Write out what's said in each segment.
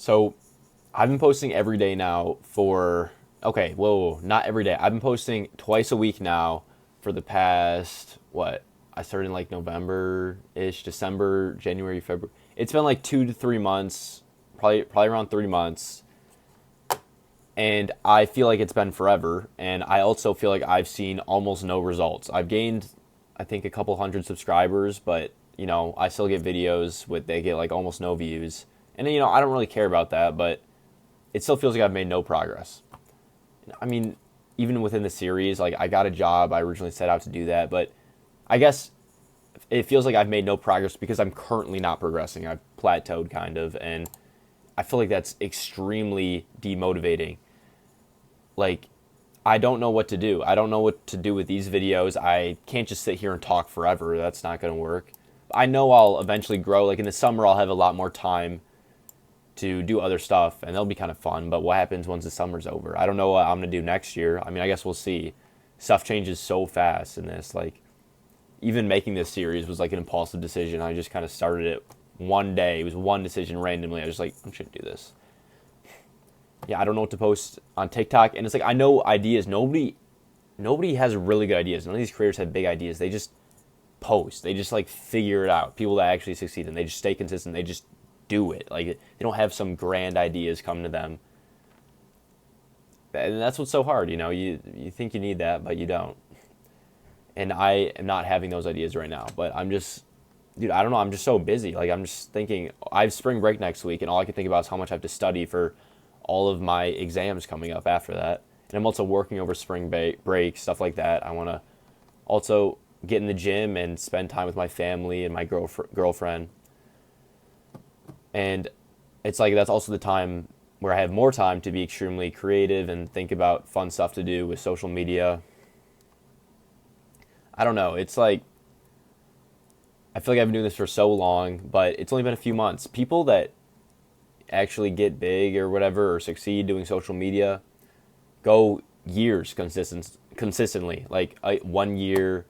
So I've been posting every day now for, okay, whoa, not every day. I've been posting twice a week now for the past, what? I started in like November ish, December, January, February. It's been like 2 to 3 months, probably around 3 months. And I feel like it's been forever. And I also feel like I've seen almost no results. I've gained, I think, a couple hundred subscribers, but I still get videos with they get like almost no views. And I don't really care about that, but it still feels like I've made no progress. I mean, even within the series, like I got a job, I originally set out to do that, but I guess it feels like I've made no progress because I'm currently not progressing. I've plateaued kind of, and I feel like that's extremely demotivating. Like, I don't know what to do. I don't know what to do with these videos. I can't just sit here and talk forever. That's not going to work. I know I'll eventually grow. Like in the summer, I'll have a lot more time to do other stuff, and that'll be kind of fun. But what happens once the summer's over? I don't know what I'm going to do next year. I mean, I guess we'll see. Stuff changes so fast in this. Like, even making this series was like an impulsive decision. I just kind of started it one day. It was one decision randomly. I was like, I'm just going to do this. Yeah, I don't know what to post on TikTok. And it's like, I know ideas. Nobody has really good ideas. None of these creators have big ideas. They just post. They just like figure it out. People that actually succeed and they just stay consistent. They just do it. Like they don't have some grand ideas come to them. And that's what's so hard, you think you need that, but you don't. And I am not having those ideas right now, but I'm just dude, I don't know, I'm just so busy. Like I'm just thinking I have spring break next week and all I can think about is how much I have to study for all of my exams coming up after that. And I'm also working over spring break, stuff like that. I want to also get in the gym and spend time with my family and my girlfriend. And it's like that's also the time where I have more time to be extremely creative and think about fun stuff to do with social media. I don't know. It's like I feel like I've been doing this for so long, but it's only been a few months. People that actually get big or whatever or succeed doing social media go years consistently, like 1 year,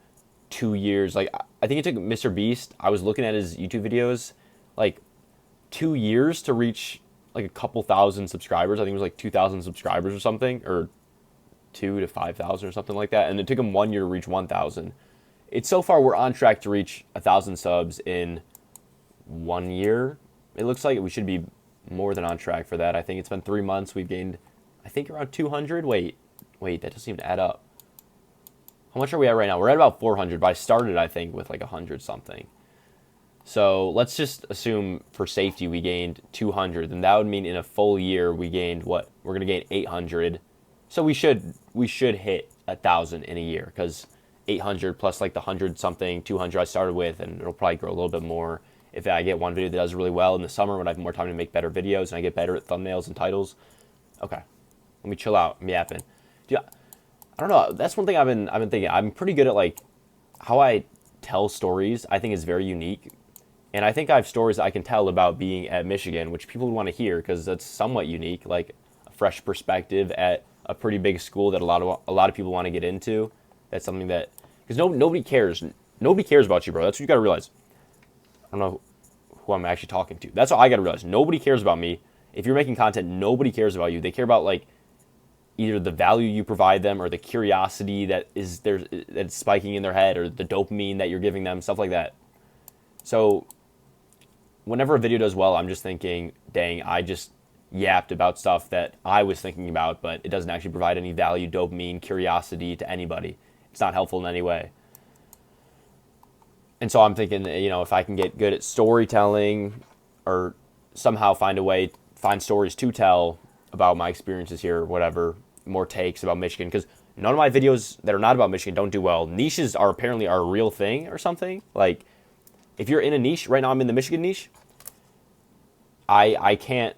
2 years. Like I think it took Mr. Beast. I was looking at his YouTube videos, like 2 years to reach like a couple thousand subscribers. I think it was like 2,000 subscribers or something, or 2 to 5,000 or something like that. And it took him 1 year to reach 1,000. It's so far we're on track to reach 1,000 subs in 1 year. It looks like we should be more than on track for that. I think it's been 3 months. We've gained, I think, around 200. Wait, that doesn't even add up. How much are we at right now? We're at about 400, but I started, I think, with like 100 something. So let's just assume for safety we gained 200. Then that would mean in a full year we gained what? We're going to gain 800. So we should hit 1,000 in a year because 800 plus like the 100 something, 200 I started with, and it'll probably grow a little bit more if I get one video that does really well in the summer when I have more time to make better videos and I get better at thumbnails and titles. Okay, let me chill out. I'm yapping. Dude, I don't know. That's one thing I've been thinking. I'm pretty good at like how I tell stories. I think is very unique, and I think I have stories I can tell about being at Michigan, which people would want to hear because that's somewhat unique, like a fresh perspective at a pretty big school that a lot of people want to get into. That's something that because nobody cares. Nobody cares about you, bro. That's what you got to realize. I don't know who I'm actually talking to. That's what I got to realize. Nobody cares about me. If you're making content, nobody cares about you. They care about like either the value you provide them or the curiosity that's spiking in their head or the dopamine that you're giving them, stuff like that. So whenever a video does well, I'm just thinking, dang, I just yapped about stuff that I was thinking about, but it doesn't actually provide any value, dopamine, curiosity to anybody. It's not helpful in any way. And so I'm thinking, if I can get good at storytelling or somehow find stories to tell about my experiences here or whatever, more takes about Michigan, because none of my videos that are not about Michigan don't do well. Niches are apparently a real thing or something. Like, if you're in a niche, right now I'm in the Michigan niche, I can't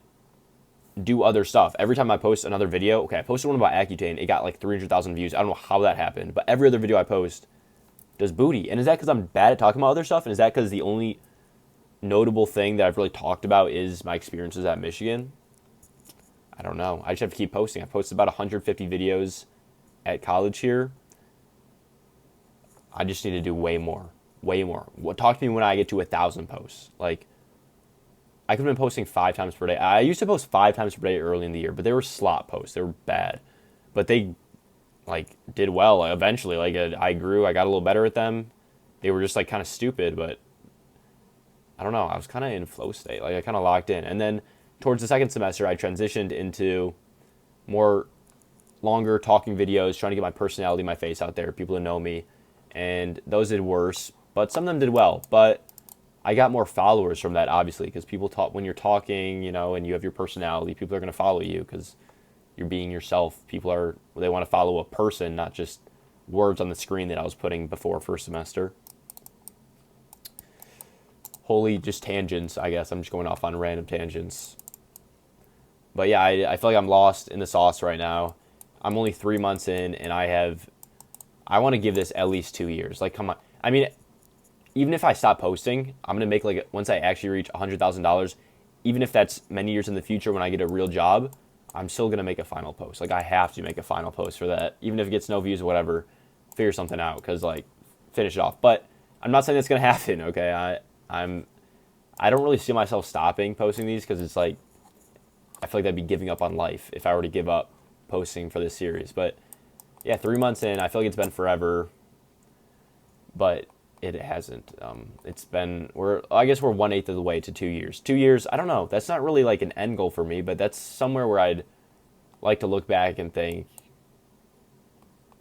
do other stuff. Every time I post another video, okay, I posted one about Accutane, it got like 300,000 views. I don't know how that happened, but every other video I post does booty. And is that because I'm bad at talking about other stuff? And is that because the only notable thing that I've really talked about is my experiences at Michigan? I don't know. I just have to keep posting. I posted about 150 videos at college here. I just need to do way more. Way more. Talk to me when I get to 1,000 posts. Like, I could have been posting 5 times per day. I used to post 5 times per day early in the year, but they were slot posts. They were bad. But they, like, did well eventually. Like, I grew. I got a little better at them. They were just, like, kind of stupid, but I don't know. I was kind of in flow state. Like, I kind of locked in. And then towards the second semester, I transitioned into more longer talking videos, trying to get my personality, my face out there, people to know me. And those did worse, but some of them did well. But I got more followers from that, obviously, because people talk when you're talking, you know, and you have your personality, people are going to follow you because you're being yourself. They want to follow a person, not just words on the screen that I was putting before first semester. Holy, just tangents, I guess. I'm just going off on random tangents. But yeah, I feel like I'm lost in the sauce right now. I'm only 3 months in, and I want to give this at least 2 years. Like, come on. I mean, even if I stop posting, I'm going to make, like, once I actually reach $100,000, even if that's many years in the future when I get a real job, I'm still going to make a final post. Like, I have to make a final post for that. Even if it gets no views or whatever, figure something out because, like, finish it off. But I'm not saying that's going to happen, okay? I don't really see myself stopping posting these because it's like, I feel like that'd be giving up on life if I were to give up posting for this series. But yeah, 3 months in, I feel like it's been forever, but it hasn't. I guess we're 1/8 of the way to 2 years. 2 years, I don't know. That's not really like an end goal for me, but that's somewhere where I'd like to look back and think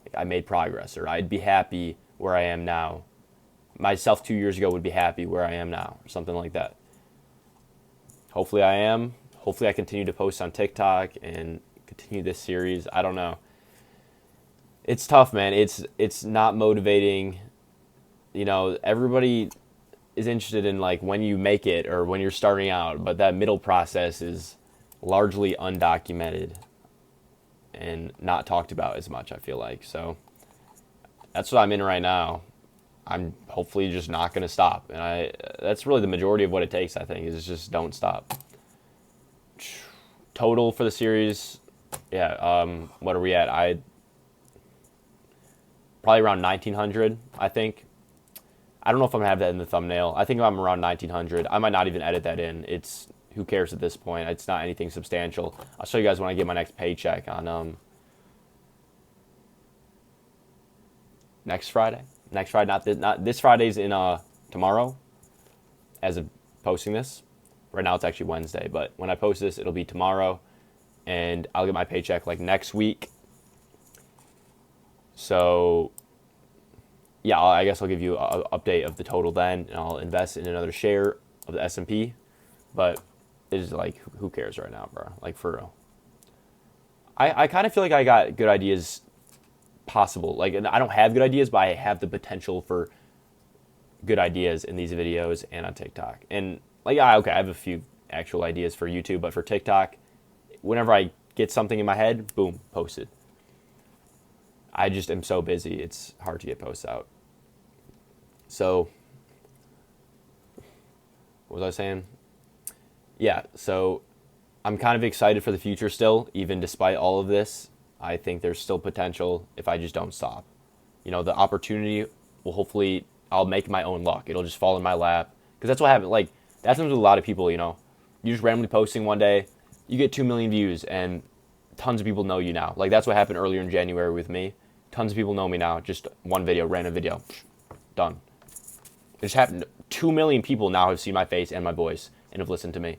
like I made progress, or I'd be happy where I am now. Myself 2 years ago would be happy where I am now, or something like that. Hopefully I am. Hopefully I continue to post on TikTok and continue this series. I don't know. It's tough, man. It's not motivating. You know, everybody is interested in like when you make it or when you're starting out, but that middle process is largely undocumented and not talked about as much, I feel like. So that's what I'm in right now. I'm hopefully just not going to stop. And that's really the majority of what it takes, I think, is just don't stop. Total for the series, yeah, what are we at? Probably around 1,900, I think. I don't know if I'm going to have that in the thumbnail. I think I'm around 1,900. I might not even edit that in. Who cares at this point? It's not anything substantial. I'll show you guys when I get my next paycheck on next Friday. Next Friday, not this Friday's in tomorrow as of posting this. Right now it's actually Wednesday, but when I post this, it'll be tomorrow, and I'll get my paycheck like next week. So, yeah, I guess I'll give you an update of the total then, and I'll invest in another share of the S&P. But it's like, who cares right now, bro? Like, for real. I kind of feel like I got good ideas possible. Like, I don't have good ideas, but I have the potential for good ideas in these videos and on TikTok. And like, okay, I have a few actual ideas for YouTube, but for TikTok, whenever I get something in my head, boom, posted. I just am so busy, it's hard to get posts out. So, what was I saying? Yeah, so I'm kind of excited for the future still, even despite all of this. I think there's still potential if I just don't stop. You know, the opportunity will hopefully, I'll make my own luck. It'll just fall in my lap. Because that's what happened. Like, that happens with a lot of people, you know. You're just randomly posting one day, you get 2 million views, and tons of people know you now. Like, that's what happened earlier in January with me. Tons of people know me now. Just one video, random video. Done. It just happened. 2 million people now have seen my face and my voice and have listened to me.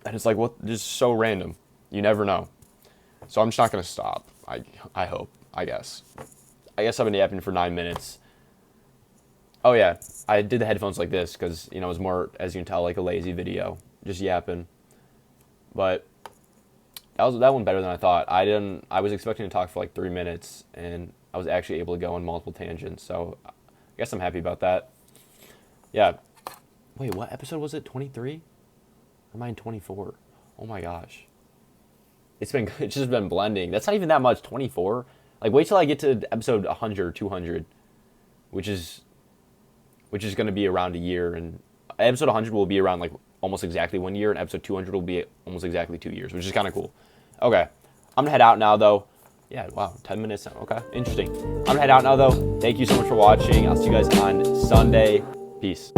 And it's like, what? Just so random. You never know. So I'm just not going to stop. I hope. I guess. I've been yapping for 9 minutes. Oh, yeah. I did the headphones like this because, you know, it was more, as you can tell, like a lazy video. Just yapping. But that one better than I thought. I was expecting to talk for like 3 minutes, and I was actually able to go on multiple tangents. So I guess I'm happy about that. Yeah. Wait, what episode was it? 23? Or am I in 24? Oh my gosh. It's just been blending. That's not even that much, 24. Like, wait till I get to episode 100 or 200, which is going to be around a year. And episode 100 will be around, like, almost exactly 1 year, and episode 200 will be almost exactly 2 years, which is kind of cool. Okay. I'm going to head out now, though. Yeah, wow, 10 minutes now. Okay, interesting. I'm going to head out now, though. Thank you so much for watching. I'll see you guys on Sunday. Peace.